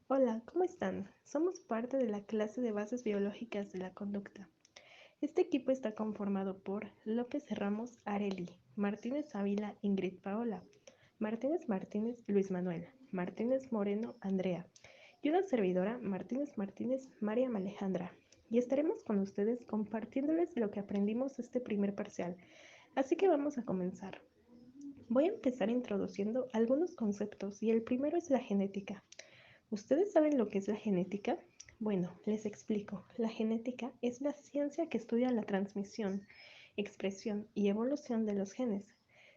Hola, ¿cómo están? Somos parte de la clase de Bases Biológicas de la Conducta. Este equipo está conformado por López Ramos Areli, Martínez Ávila Ingrid Paola, Martínez Martínez Luis Manuel, Martínez Moreno Andrea y una servidora Martínez Martínez María Alejandra. Y estaremos con ustedes compartiéndoles lo que aprendimos este primer parcial. Así que vamos a comenzar. Voy a empezar introduciendo algunos conceptos y el primero es la genética. ¿Ustedes saben lo que es la genética? Bueno, les explico. La genética es la ciencia que estudia la transmisión, expresión y evolución de los genes,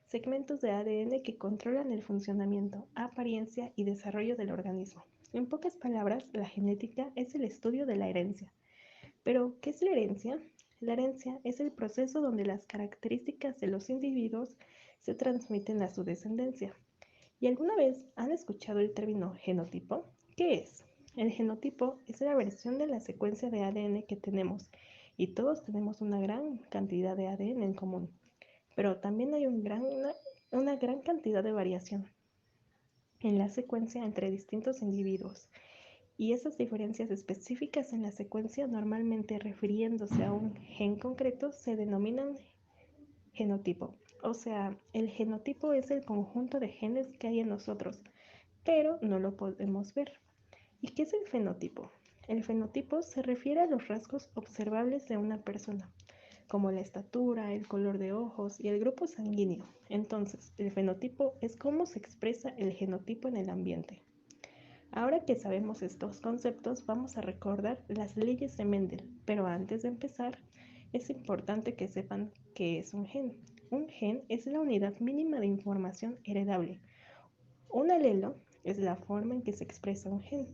segmentos de ADN que controlan el funcionamiento, apariencia y desarrollo del organismo. En pocas palabras, la genética es el estudio de la herencia. Pero, ¿qué es la herencia? La herencia es el proceso donde las características de los individuos se transmiten a su descendencia. ¿Y alguna vez han escuchado el término genotipo? ¿Qué es? El genotipo es la versión de la secuencia de ADN que tenemos y todos tenemos una gran cantidad de ADN en común, pero también hay una gran cantidad de variación en la secuencia entre distintos individuos y esas diferencias específicas en la secuencia normalmente refiriéndose a un gen concreto se denominan genotipo. O sea, el genotipo es el conjunto de genes que hay en nosotros, pero no lo podemos ver. ¿Y qué es el fenotipo? El fenotipo se refiere a los rasgos observables de una persona, como la estatura, el color de ojos y el grupo sanguíneo. Entonces, el fenotipo es cómo se expresa el genotipo en el ambiente. Ahora que sabemos estos conceptos, vamos a recordar las leyes de Mendel, pero antes de empezar, es importante que sepan qué es un gen. Un gen es la unidad mínima de información heredable. Un alelo es la forma en que se expresa un gen.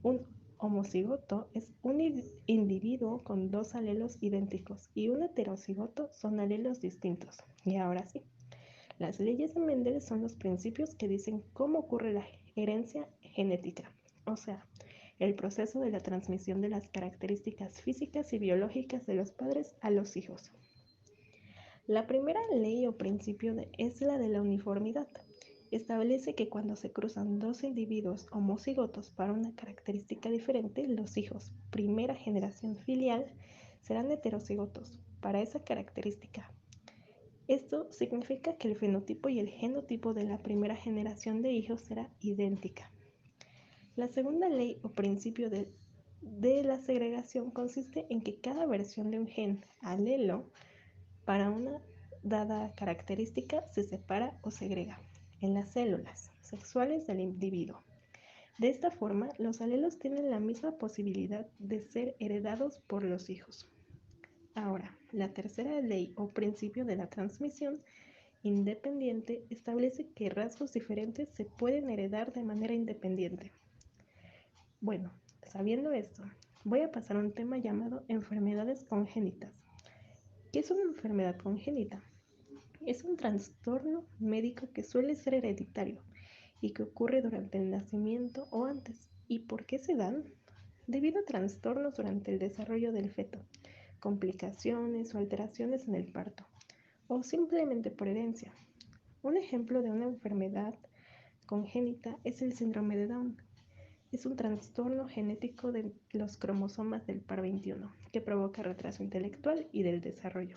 Un homocigoto es un individuo con dos alelos idénticos y un heterocigoto son alelos distintos. Y ahora sí, las leyes de Mendel son los principios que dicen cómo ocurre la herencia genética, o sea, el proceso de la transmisión de las características físicas y biológicas de los padres a los hijos. La primera ley o principio es la de la uniformidad. Establece que cuando se cruzan dos individuos homocigotos para una característica diferente, los hijos primera generación filial serán heterocigotos para esa característica. Esto significa que el fenotipo y el genotipo de la primera generación de hijos será idéntica. La segunda ley o principio de la segregación consiste en que cada versión de un gen alelo para una dada característica se separa o segrega en las células sexuales del individuo. De esta forma, los alelos tienen la misma posibilidad de ser heredados por los hijos. Ahora, la tercera ley o principio de la transmisión independiente establece que rasgos diferentes se pueden heredar de manera independiente. Bueno, sabiendo esto, voy a pasar a un tema llamado enfermedades congénitas. ¿Qué es una enfermedad congénita? Es un trastorno médico que suele ser hereditario y que ocurre durante el nacimiento o antes. ¿Y por qué se dan? Debido a trastornos durante el desarrollo del feto, complicaciones o alteraciones en el parto, o simplemente por herencia. Un ejemplo de una enfermedad congénita es el síndrome de Down. Es un trastorno genético de los cromosomas del par 21 que provoca retraso intelectual y del desarrollo.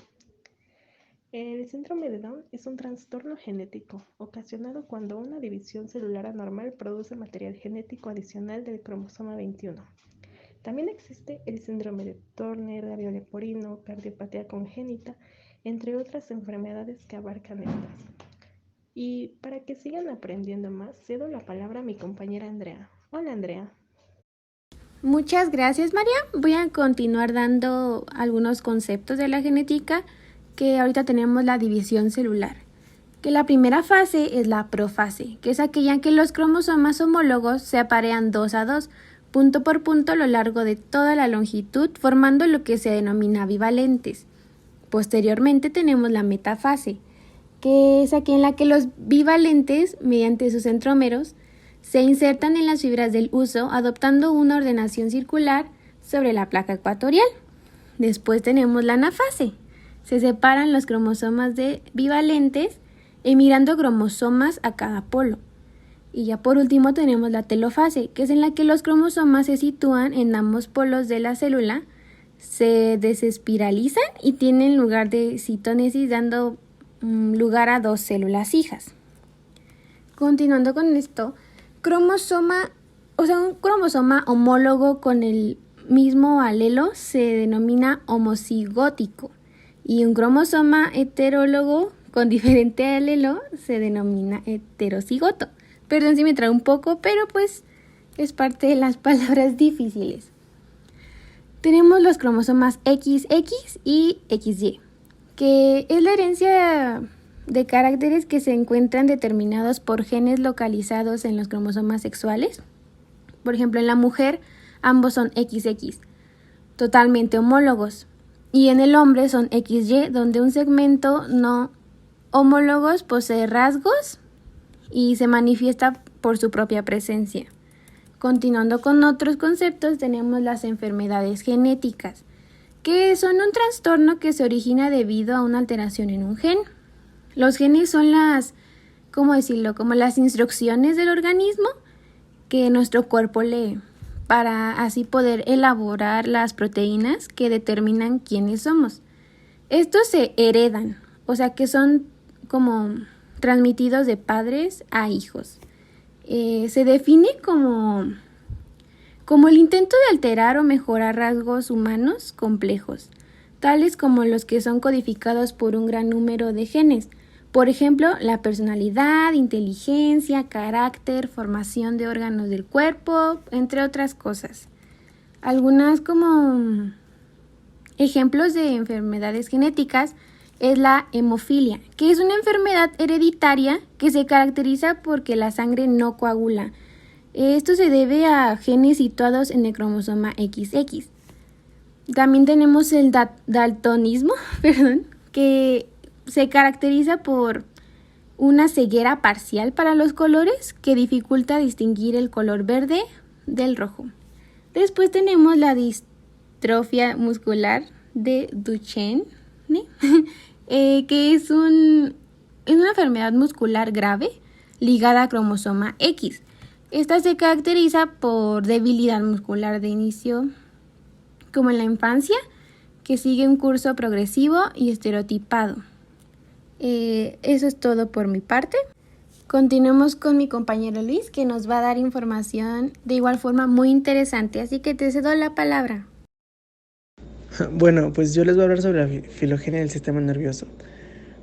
El síndrome de Down es un trastorno genético ocasionado cuando una división celular anormal produce material genético adicional del cromosoma 21. También existe el síndrome de Turner, labio leporino, cardiopatía congénita, entre otras enfermedades que abarcan estas. Y para que sigan aprendiendo más, cedo la palabra a mi compañera Andrea. Hola, Andrea. Muchas gracias, María. Voy a continuar dando algunos conceptos de la genética, que ahorita tenemos la división celular. Que la primera fase es la profase, que es aquella en que los cromosomas homólogos se aparean 2 a 2, punto por punto a lo largo de toda la longitud, formando lo que se denomina bivalentes. Posteriormente tenemos la metafase, que es aquella en la que los bivalentes, mediante sus centrómeros, se insertan en las fibras del huso adoptando una ordenación circular sobre la placa ecuatorial. Después tenemos la anafase. Se separan los cromosomas de bivalentes emigrando cromosomas a cada polo. Y ya por último tenemos la telofase, que es en la que los cromosomas se sitúan en ambos polos de la célula, se desespiralizan y tienen lugar de citonesis, dando lugar a dos células hijas. Continuando con esto, un cromosoma homólogo con el mismo alelo se denomina homocigótico y un cromosoma heterólogo con diferente alelo se denomina heterocigoto. Perdón si me trae un poco, pero pues es parte de las palabras difíciles. Tenemos los cromosomas XX y XY, que es la herencia de caracteres que se encuentran determinados por genes localizados en los cromosomas sexuales. Por ejemplo, en la mujer ambos son XX, totalmente homólogos, y en el hombre son XY, donde un segmento no homólogos posee rasgos y se manifiesta por su propia presencia. Continuando con otros conceptos, tenemos las enfermedades genéticas, que son un trastorno que se origina debido a una alteración en un gen. Los genes son como las instrucciones del organismo que nuestro cuerpo lee para así poder elaborar las proteínas que determinan quiénes somos. Estos se heredan, o sea que son como transmitidos de padres a hijos. Se define como el intento de alterar o mejorar rasgos humanos complejos, tales como los que son codificados por un gran número de genes. Por ejemplo, la personalidad, inteligencia, carácter, formación de órganos del cuerpo, entre otras cosas. Algunas como ejemplos de enfermedades genéticas es la hemofilia, que es una enfermedad hereditaria que se caracteriza porque la sangre no coagula. Esto se debe a genes situados en el cromosoma XX. También tenemos el daltonismo, que se caracteriza por una ceguera parcial para los colores que dificulta distinguir el color verde del rojo. Después tenemos la distrofia muscular de Duchenne, que es una enfermedad muscular grave ligada a cromosoma X. Esta se caracteriza por debilidad muscular de inicio, como en la infancia, que sigue un curso progresivo y estereotipado. Eso es todo por mi parte. Continuemos con mi compañero Luis, que nos va a dar información de igual forma muy interesante, así que te cedo la palabra. Bueno, pues yo les voy a hablar sobre la filogenia del sistema nervioso.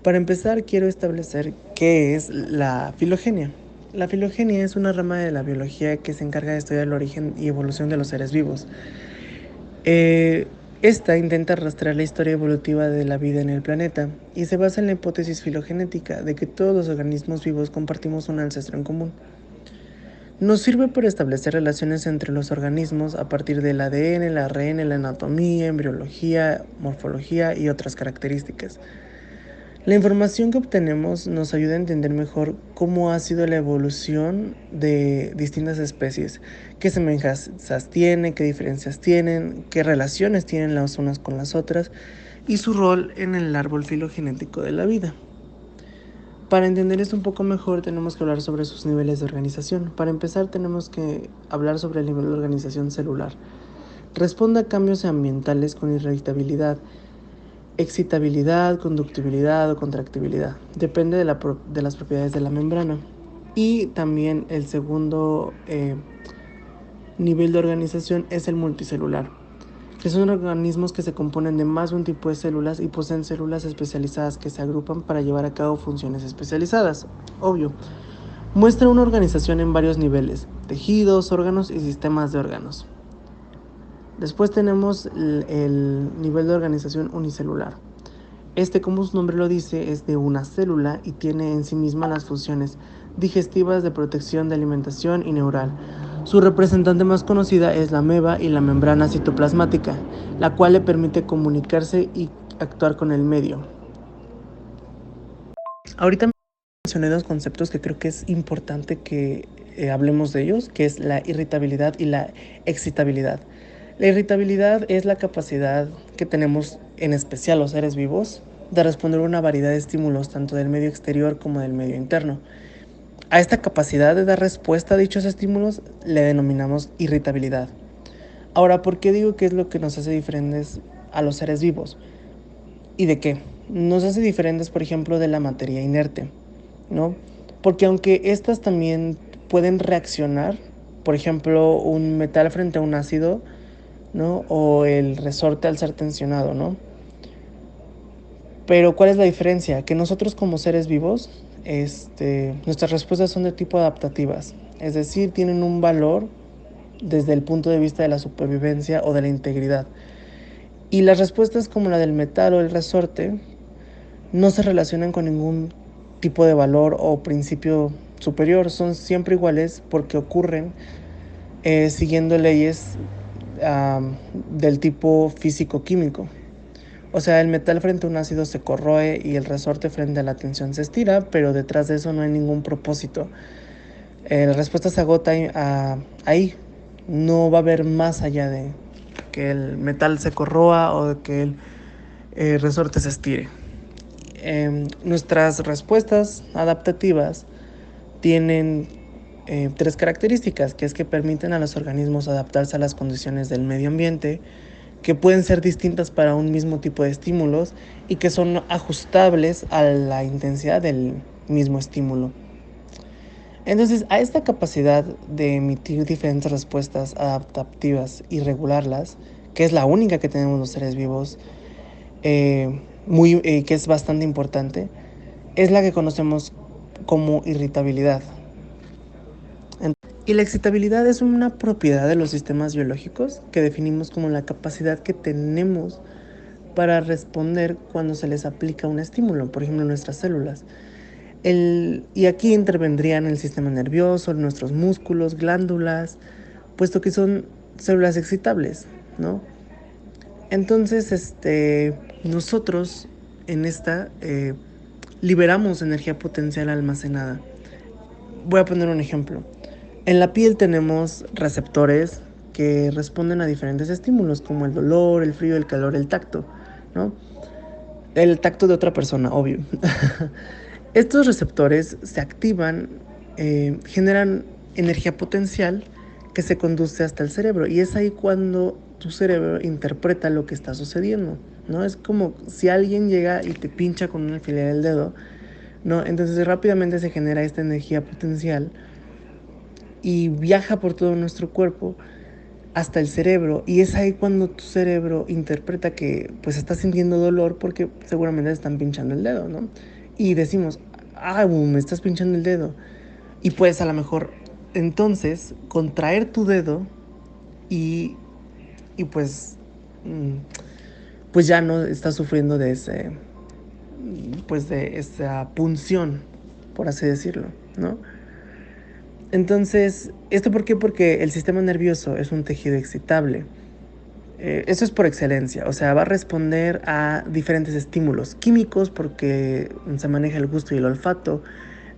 Para empezar, quiero establecer qué es la filogenia. La filogenia es una rama de la biología que se encarga de estudiar el origen y evolución de los seres vivos. Esta intenta rastrear la historia evolutiva de la vida en el planeta y se basa en la hipótesis filogenética de que todos los organismos vivos compartimos un ancestro en común. Nos sirve para establecer relaciones entre los organismos a partir del ADN, el ARN, la anatomía, embriología, morfología y otras características. La información que obtenemos nos ayuda a entender mejor cómo ha sido la evolución de distintas especies, qué semejanzas tienen, qué diferencias tienen, qué relaciones tienen las unas con las otras y su rol en el árbol filogenético de la vida. Para entender esto un poco mejor tenemos que hablar sobre sus niveles de organización. Para empezar tenemos que hablar sobre el nivel de organización celular. Responde a cambios ambientales con irritabilidad, excitabilidad, conductibilidad o contractibilidad. Depende de las propiedades de la membrana. Y también el segundo nivel de organización es el multicelular, que son organismos que se componen de más de un tipo de células y poseen células especializadas que se agrupan para llevar a cabo funciones especializadas. Obvio. Muestra una organización en varios niveles: tejidos, órganos y sistemas de órganos. Después tenemos el nivel de organización unicelular. Este, como su nombre lo dice, es de una célula y tiene en sí misma las funciones digestivas, de protección, de alimentación y neural. Su representante más conocida es la ameba y la membrana citoplasmática, la cual le permite comunicarse y actuar con el medio. Ahorita mencioné dos conceptos que creo que es importante que hablemos de ellos, que es la irritabilidad y la excitabilidad. La irritabilidad es la capacidad que tenemos, en especial los seres vivos, de responder a una variedad de estímulos, tanto del medio exterior como del medio interno. A esta capacidad de dar respuesta a dichos estímulos le denominamos irritabilidad. Ahora, ¿por qué digo que es lo que nos hace diferentes a los seres vivos? ¿Y de qué? Nos hace diferentes, por ejemplo, de la materia inerte, ¿no? Porque aunque estas también pueden reaccionar, por ejemplo, un metal frente a un ácido, ¿no? O el resorte al ser tensionado, ¿no? Pero ¿cuál es la diferencia? Que nosotros como seres vivos, nuestras respuestas son de tipo adaptativas, es decir, tienen un valor desde el punto de vista de la supervivencia o de la integridad. Y las respuestas como la del metal o el resorte no se relacionan con ningún tipo de valor o principio superior, son siempre iguales porque ocurren siguiendo leyes del tipo físico-químico. O sea, el metal frente a un ácido se corroe y el resorte frente a la tensión se estira, pero detrás de eso no hay ningún propósito. La respuesta se agota ahí. No va a haber más allá de que el metal se corroa o de que el resorte se estire. Nuestras respuestas adaptativas tienen tres características, que es que permiten a los organismos adaptarse a las condiciones del medio ambiente, que pueden ser distintas para un mismo tipo de estímulos y que son ajustables a la intensidad del mismo estímulo. Entonces, a esta capacidad de emitir diferentes respuestas adaptativas y regularlas, que es la única que tenemos los seres vivos, que es bastante importante, es la que conocemos como irritabilidad. Y la excitabilidad es una propiedad de los sistemas biológicos que definimos como la capacidad que tenemos para responder cuando se les aplica un estímulo, por ejemplo, nuestras células. Y aquí intervendrían el sistema nervioso, nuestros músculos, glándulas, puesto que son células excitables, ¿no? Entonces, nosotros en esta liberamos energía potencial almacenada. Voy a poner un ejemplo. En la piel tenemos receptores que responden a diferentes estímulos, como el dolor, el frío, el calor, el tacto, ¿no? El tacto de otra persona, obvio. Estos receptores se activan, generan energía potencial que se conduce hasta el cerebro, y es ahí cuando tu cerebro interpreta lo que está sucediendo, ¿no? Es como si alguien llega y te pincha con un alfiler del dedo, ¿no? Entonces rápidamente se genera esta energía potencial y viaja por todo nuestro cuerpo hasta el cerebro, y es ahí cuando tu cerebro interpreta que pues estás sintiendo dolor porque seguramente te están pinchando el dedo, ¿no? Y decimos, me estás pinchando el dedo, y puedes a lo mejor entonces contraer tu dedo y pues pues ya no estás sufriendo de de esa punción, por así decirlo, ¿no? Entonces, ¿esto por qué? Porque el sistema nervioso es un tejido excitable. Eso es por excelencia, o sea, va a responder a diferentes estímulos químicos porque se maneja el gusto y el olfato,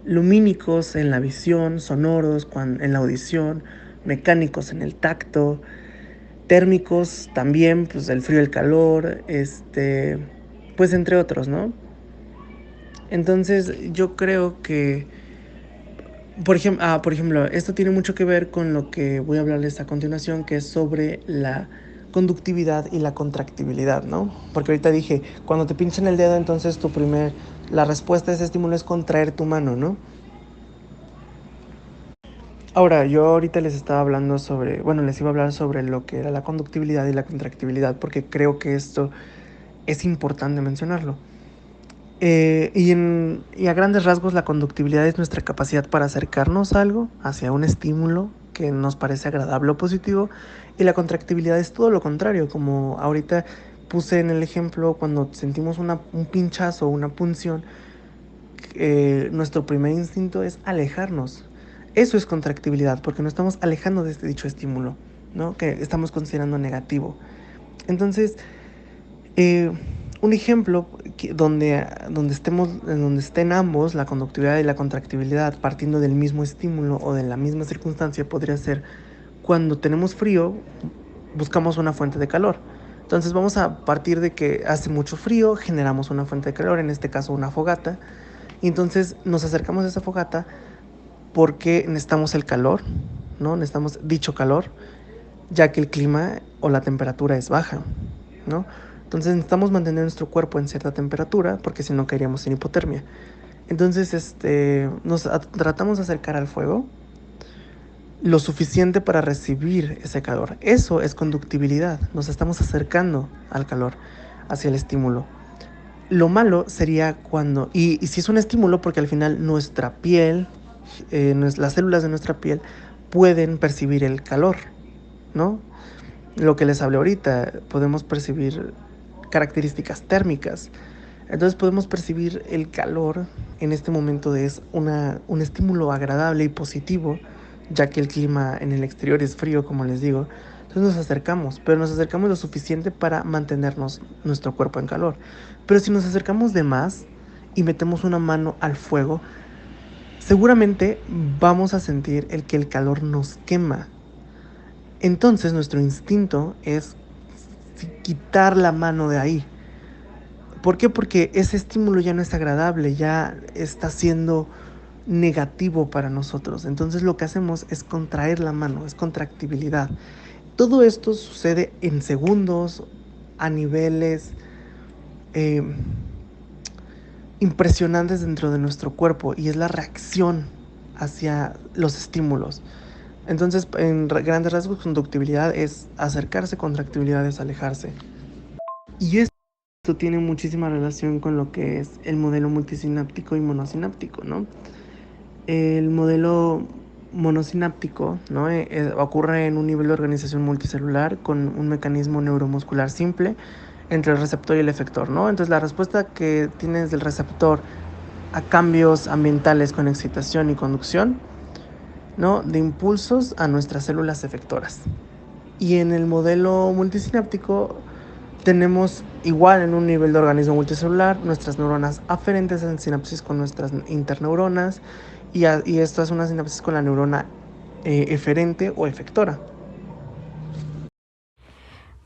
lumínicos en la visión, sonoros en la audición, mecánicos en el tacto, térmicos también, pues el frío, el calor, pues entre otros, ¿no? Entonces, yo creo que por ejemplo, esto tiene mucho que ver con lo que voy a hablarles a continuación, que es sobre la conductividad y la contractibilidad, ¿no? Porque ahorita dije, cuando te pinchan el dedo, entonces la respuesta a ese estímulo es contraer tu mano, ¿no? Ahora, yo ahorita les estaba hablando les iba a hablar sobre lo que era la conductibilidad y la contractibilidad, porque creo que esto es importante mencionarlo. Y a grandes rasgos, la conductibilidad es nuestra capacidad para acercarnos a algo, hacia un estímulo que nos parece agradable o positivo, y la contractibilidad es todo lo contrario, como ahorita puse en el ejemplo, cuando sentimos un pinchazo o una punción, nuestro primer instinto es alejarnos. Eso es contractibilidad, porque nos estamos alejando de dicho estímulo, ¿no? Que estamos considerando negativo. Entonces, un ejemplo donde estén ambos, la conductividad y la contractibilidad, partiendo del mismo estímulo o de la misma circunstancia, podría ser cuando tenemos frío, buscamos una fuente de calor. Entonces vamos a partir de que hace mucho frío, generamos una fuente de calor, en este caso una fogata, y entonces nos acercamos a esa fogata porque necesitamos el calor, ¿no? Necesitamos dicho calor, ya que el clima o la temperatura es baja, ¿no? Entonces necesitamos mantener nuestro cuerpo en cierta temperatura, porque si no caeríamos en hipotermia. Entonces tratamos de acercar al fuego lo suficiente para recibir ese calor. Eso es conductibilidad. Nos estamos acercando al calor, hacia el estímulo. Lo malo sería cuando, y si es un estímulo, porque al final nuestra piel, las células de nuestra piel pueden percibir el calor, ¿no? Lo que les hablé ahorita, podemos percibir características térmicas. Entonces podemos percibir el calor en este momento es un estímulo agradable y positivo, ya que el clima en el exterior es frío, como les digo. Entonces nos acercamos, pero nos acercamos lo suficiente para mantenernos nuestro cuerpo en calor. Pero si nos acercamos de más y metemos una mano al fuego, seguramente vamos a sentir que el calor nos quema. Entonces nuestro instinto es quitar la mano de ahí. ¿Por qué? Porque ese estímulo ya no es agradable, ya está siendo negativo para nosotros. Entonces lo que hacemos es contraer la mano, es contractibilidad. Todo esto sucede en segundos, a niveles impresionantes dentro de nuestro cuerpo, y es la reacción hacia los estímulos. Entonces, en grandes rasgos, conductibilidad es acercarse, contractibilidad es alejarse. Y esto tiene muchísima relación con lo que es el modelo multisináptico y monosináptico, ¿no? El modelo monosináptico, ¿no? Ocurre en un nivel de organización multicelular con un mecanismo neuromuscular simple entre el receptor y el efector, ¿no? Entonces la respuesta que tienes del receptor a cambios ambientales con excitación y conducción, ¿no? De impulsos a nuestras células efectoras. Y en el modelo multisináptico tenemos igual en un nivel de organismo multicelular nuestras neuronas aferentes en sinapsis con nuestras interneuronas, y esto es una sinapsis con la neurona eferente o efectora.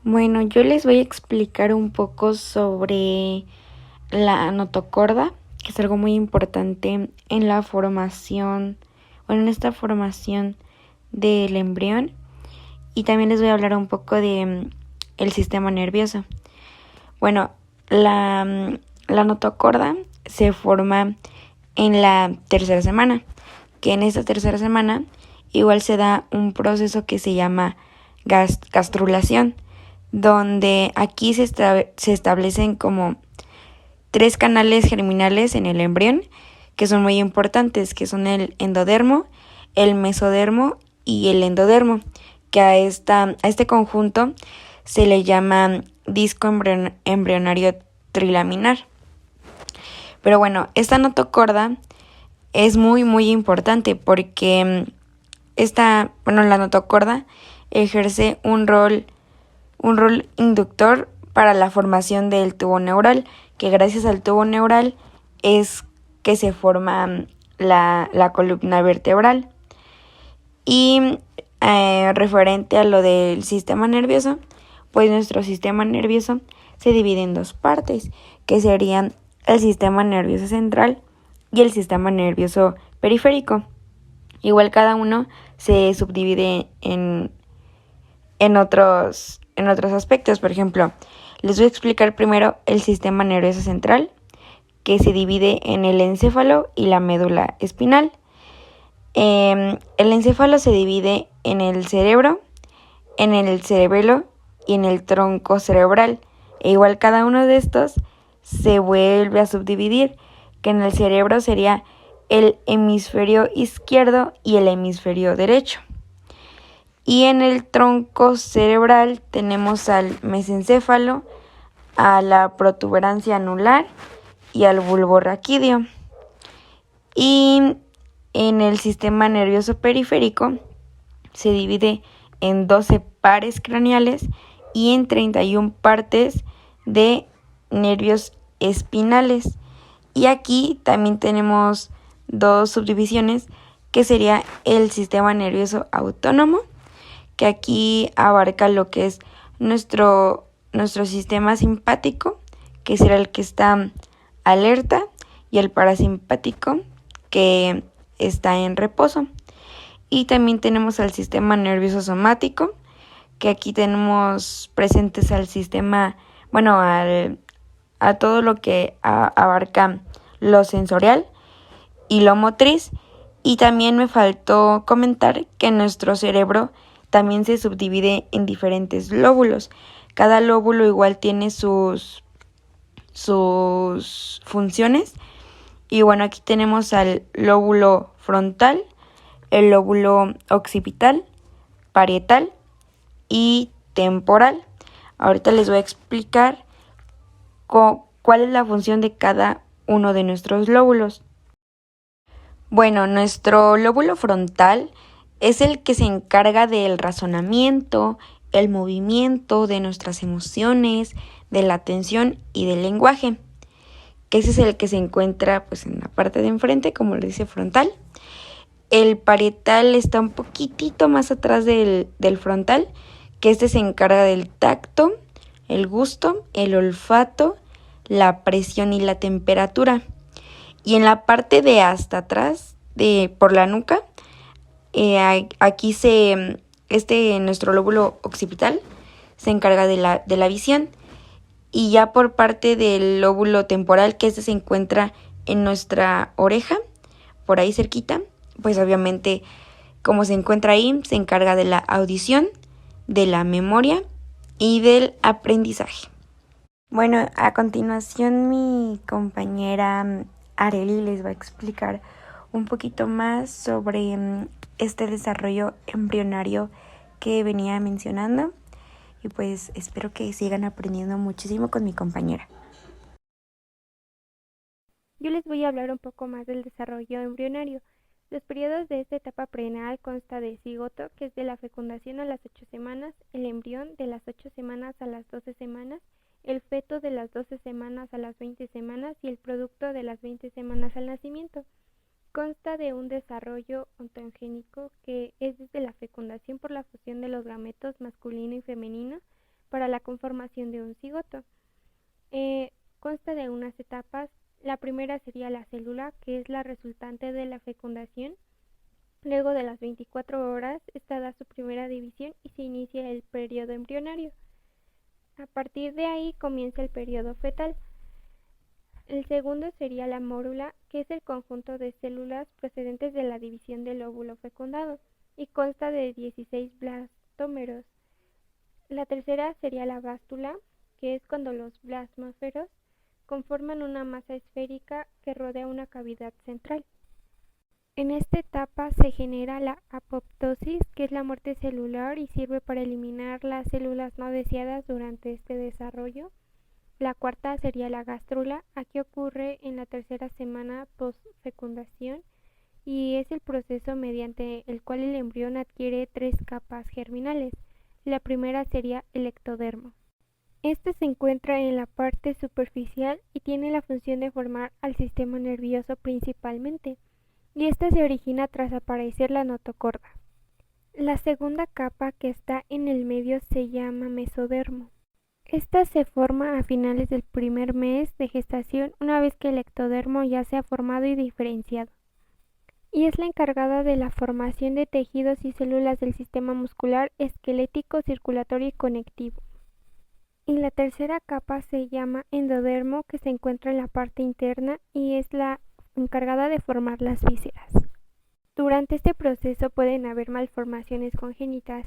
Bueno, yo les voy a explicar un poco sobre la notocorda, que es algo muy importante en la formación, en esta formación del embrión, y también les voy a hablar un poco de el sistema nervioso. Bueno, la notocorda se forma en la tercera semana, que en esta tercera semana igual se da un proceso que se llama gastrulación, donde aquí se establecen como 3 canales germinales en el embrión, que son muy importantes, que son el endodermo, el mesodermo y el endodermo, que a este conjunto se le llama disco embrionario trilaminar. Pero bueno, esta notocorda es muy muy importante porque la notocorda ejerce un rol inductor para la formación del tubo neural, que gracias al tubo neural es que se forma la columna vertebral. Y referente a lo del sistema nervioso, pues nuestro sistema nervioso se divide en 2 partes, que serían el sistema nervioso central y el sistema nervioso periférico. Igual cada uno se subdivide en otros aspectos. Por ejemplo, les voy a explicar primero el sistema nervioso central, que se divide en el encéfalo y la médula espinal. El encéfalo se divide en el cerebro, en el cerebelo y en el tronco cerebral. E igual cada uno de estos se vuelve a subdividir, que en el cerebro sería el hemisferio izquierdo y el hemisferio derecho. Y en el tronco cerebral tenemos al mesencéfalo, a la protuberancia anular y al bulbo raquídeo. Y en el sistema nervioso periférico se divide en 12 pares craneales y en 31 partes de nervios espinales. Y aquí también tenemos 2 subdivisiones, que sería el sistema nervioso autónomo, que aquí abarca lo que es nuestro sistema simpático, que será el que está alerta, y el parasimpático, que está en reposo. Y también tenemos al sistema nervioso somático, que aquí tenemos presentes al sistema, bueno, a todo lo que abarca lo sensorial y lo motriz. Y también me faltó comentar que nuestro cerebro también se subdivide en diferentes lóbulos. Cada lóbulo igual tiene sus funciones. Y bueno, aquí tenemos al lóbulo frontal, el lóbulo occipital, parietal y temporal. Ahorita les voy a explicar cuál es la función de cada uno de nuestros lóbulos. Bueno, nuestro lóbulo frontal es el que se encarga del razonamiento, el movimiento de nuestras emociones, de la atención y del lenguaje, que ese es el que se encuentra pues en la parte de enfrente, como le dice frontal. El parietal está un poquitito más atrás del frontal, que este se encarga del tacto, el gusto, el olfato, la presión y la temperatura. Y en la parte de hasta atrás, por la nuca, aquí nuestro lóbulo occipital se encarga de la visión. Y ya por parte del lóbulo temporal, que se encuentra en nuestra oreja, por ahí cerquita, pues obviamente como se encuentra ahí, se encarga de la audición, de la memoria y del aprendizaje. Bueno, a continuación mi compañera Areli les va a explicar un poquito más sobre este desarrollo embrionario que venía mencionando. Y pues espero que sigan aprendiendo muchísimo con mi compañera. Yo les voy a hablar un poco más del desarrollo embrionario. Los periodos de esta etapa prenatal consta de cigoto, que es de la fecundación a las 8 semanas, el embrión de las 8 semanas a las 12 semanas, el feto de las 12 semanas a las 20 semanas y el producto de las 20 semanas al nacimiento. Consta de un desarrollo ontogénico que es desde la fecundación por la fusión de los gametos masculino y femenino para la conformación de un cigoto. Consta de unas etapas. La primera sería la célula, que es la resultante de la fecundación. Luego de las 24 horas, esta da su primera división y se inicia el periodo embrionario. A partir de ahí comienza el periodo fetal. El segundo sería la mórula, que es el conjunto de células procedentes de la división del óvulo fecundado y consta de 16 blastómeros. La tercera sería la bástula, que es cuando los plasmáferos conforman una masa esférica que rodea una cavidad central. En esta etapa se genera la apoptosis, que es la muerte celular y sirve para eliminar las células no deseadas durante este desarrollo. La cuarta sería la gástrula. Aquí ocurre en la tercera semana post-fecundación y es el proceso mediante el cual el embrión adquiere 3 capas germinales. La primera sería el ectodermo. Este se encuentra en la parte superficial y tiene la función de formar al sistema nervioso principalmente, y esta se origina tras aparecer la notocorda. La segunda capa, que está en el medio, se llama mesodermo. Esta se forma a finales del primer mes de gestación, una vez que el ectodermo ya se ha formado y diferenciado, y es la encargada de la formación de tejidos y células del sistema muscular, esquelético, circulatorio y conectivo. Y la tercera capa se llama endodermo, que se encuentra en la parte interna y es la encargada de formar las vísceras. Durante este proceso pueden haber malformaciones congénitas,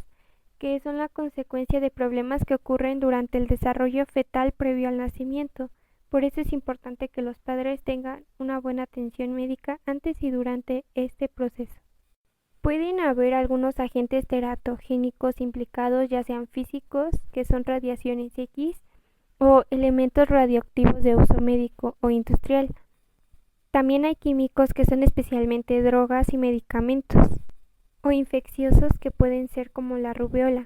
que son la consecuencia de problemas que ocurren durante el desarrollo fetal previo al nacimiento. Por eso es importante que los padres tengan una buena atención médica antes y durante este proceso. Pueden haber algunos agentes teratogénicos implicados, ya sean físicos, que son radiaciones X, o elementos radioactivos de uso médico o industrial. También hay químicos que son especialmente drogas y medicamentos, o infecciosos que pueden ser como la rubiola.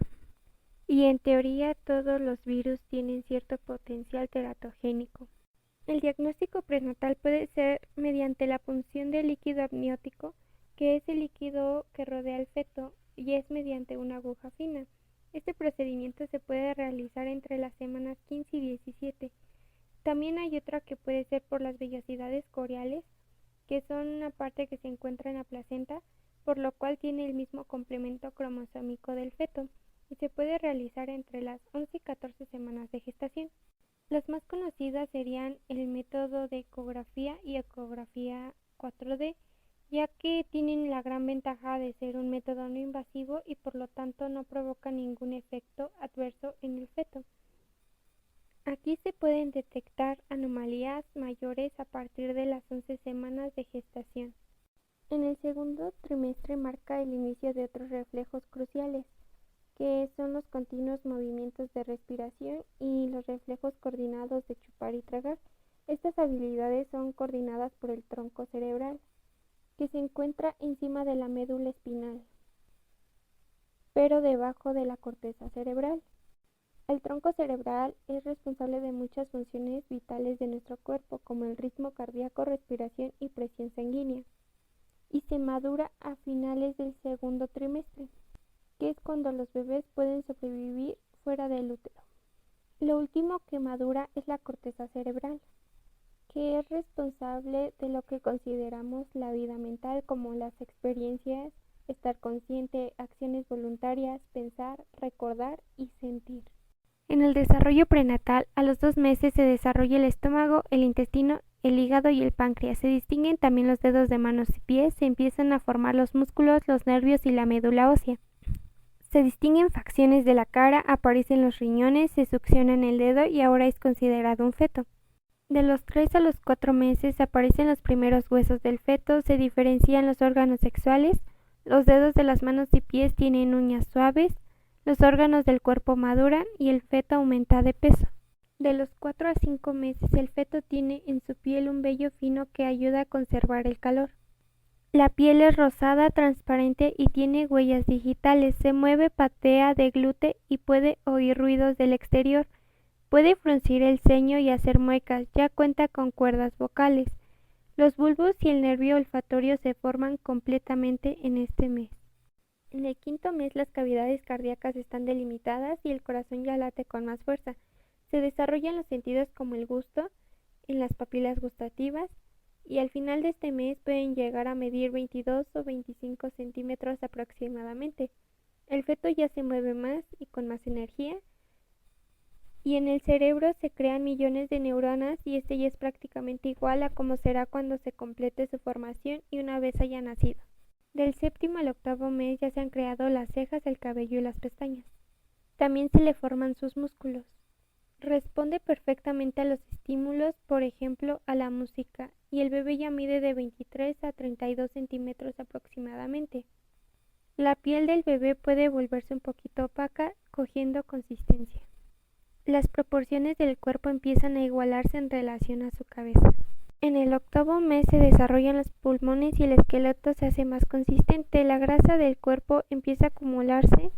Y en teoría todos los virus tienen cierto potencial teratogénico. El diagnóstico prenatal puede ser mediante la punción del líquido amniótico, que es el líquido que rodea al feto, y es mediante una aguja fina. Este procedimiento se puede realizar entre las semanas 15 y 17. También hay otra que puede ser por las vellosidades coriales, que son una parte que se encuentra en la placenta, por lo cual tiene el mismo complemento cromosómico del feto y se puede realizar entre las 11 y 14 semanas de gestación. Las más conocidas serían el método de ecografía y ecografía 4D, ya que tienen la gran ventaja de ser un método no invasivo y por lo tanto no provoca ningún efecto adverso en el feto. Aquí se pueden detectar anomalías mayores a partir de las 11 semanas de gestación. En el segundo trimestre marca el inicio de otros reflejos cruciales, que son los continuos movimientos de respiración y los reflejos coordinados de chupar y tragar. Estas habilidades son coordinadas por el tronco cerebral, que se encuentra encima de la médula espinal, pero debajo de la corteza cerebral. El tronco cerebral es responsable de muchas funciones vitales de nuestro cuerpo, como el ritmo cardíaco, respiración y presión sanguínea, y se madura a finales del segundo trimestre, que es cuando los bebés pueden sobrevivir fuera del útero. Lo último que madura es la corteza cerebral, que es responsable de lo que consideramos la vida mental, como las experiencias, estar consciente, acciones voluntarias, pensar, recordar y sentir. En el desarrollo prenatal, a los 2 meses se desarrolla el estómago, el intestino, el hígado y el páncreas. Se distinguen también los dedos de manos y pies, se empiezan a formar los músculos, los nervios y la médula ósea. Se distinguen facciones de la cara, aparecen los riñones, se succiona el dedo y ahora es considerado un feto. De los 3 a los 4 meses aparecen los primeros huesos del feto, se diferencian los órganos sexuales, los dedos de las manos y pies tienen uñas suaves, los órganos del cuerpo maduran y el feto aumenta de peso. De los 4 a 5 meses el feto tiene en su piel un vello fino que ayuda a conservar el calor. La piel es rosada, transparente y tiene huellas digitales, se mueve, patea, deglute y puede oír ruidos del exterior. Puede fruncir el ceño y hacer muecas, ya cuenta con cuerdas vocales. Los bulbos y el nervio olfatorio se forman completamente en este mes. En el 5.º mes las cavidades cardíacas están delimitadas y el corazón ya late con más fuerza. Se desarrollan los sentidos como el gusto en las papilas gustativas y al final de este mes pueden llegar a medir 22 o 25 centímetros aproximadamente. El feto ya se mueve más y con más energía y en el cerebro se crean millones de neuronas y este ya es prácticamente igual a como será cuando se complete su formación y una vez haya nacido. Del 7.º al 8.º mes ya se han creado las cejas, el cabello y las pestañas. También se le forman sus músculos. Responde perfectamente a los estímulos, por ejemplo, a la música, y el bebé ya mide de 23 a 32 centímetros aproximadamente. La piel del bebé puede volverse un poquito opaca, cogiendo consistencia. Las proporciones del cuerpo empiezan a igualarse en relación a su cabeza. En el 8.º mes se desarrollan los pulmones y el esqueleto se hace más consistente. La grasa del cuerpo empieza a acumularse,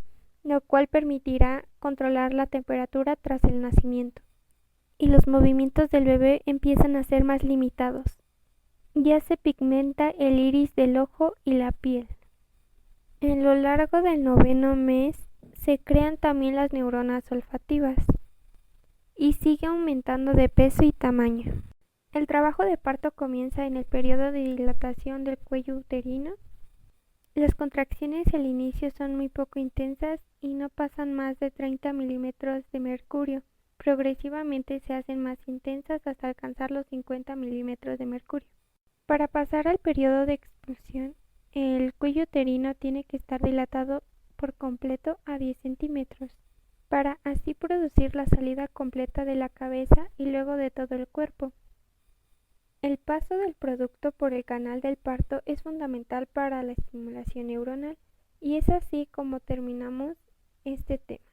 lo cual permitirá controlar la temperatura tras el nacimiento. Y los movimientos del bebé empiezan a ser más limitados. Ya se pigmenta el iris del ojo y la piel. En lo largo del 9.º mes se crean también las neuronas olfativas y sigue aumentando de peso y tamaño. El trabajo de parto comienza en el periodo de dilatación del cuello uterino. Las contracciones al inicio son muy poco intensas y no pasan más de 30 milímetros de mercurio. Progresivamente se hacen más intensas hasta alcanzar los 50 milímetros de mercurio. Para pasar al periodo de expulsión, el cuello uterino tiene que estar dilatado por completo a 10 centímetros, para así producir la salida completa de la cabeza y luego de todo el cuerpo. El paso del producto por el canal del parto es fundamental para la estimulación neuronal y es así como terminamos este tema.